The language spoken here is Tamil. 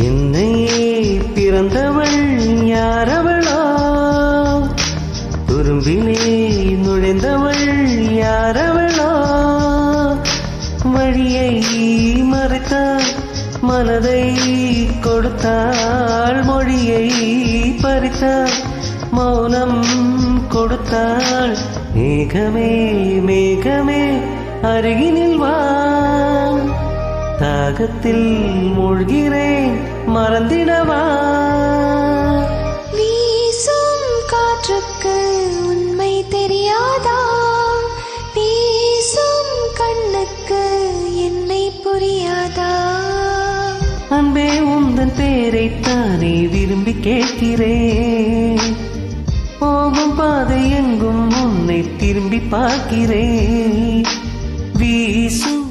என்னை பிறந்தவள் யாரவளோ, துரும்பினே நுழைந்தவள் யாரவளோ, வழியை மறைத்தாள் மனதை கொடுத்தாள், மொழியை பறித்தாள் மௌனம் கொடுத்தாள். மேகமே மேகமே அருகினில் வா, தாகத்தில் மூழ்கிறேன் மறந்திடவா. வீசும் காற்றுக்கு உண்மை தெரியாதா, வீசும் கண்ணுக்கு என்னை புரியாதா. அன்பே உந்தன் பேரைத்தானே விரும்பி கேட்கிறேன், போகும் பாதை எங்கும் உன்னை திரும்பி பார்க்கிறேன். வீசும்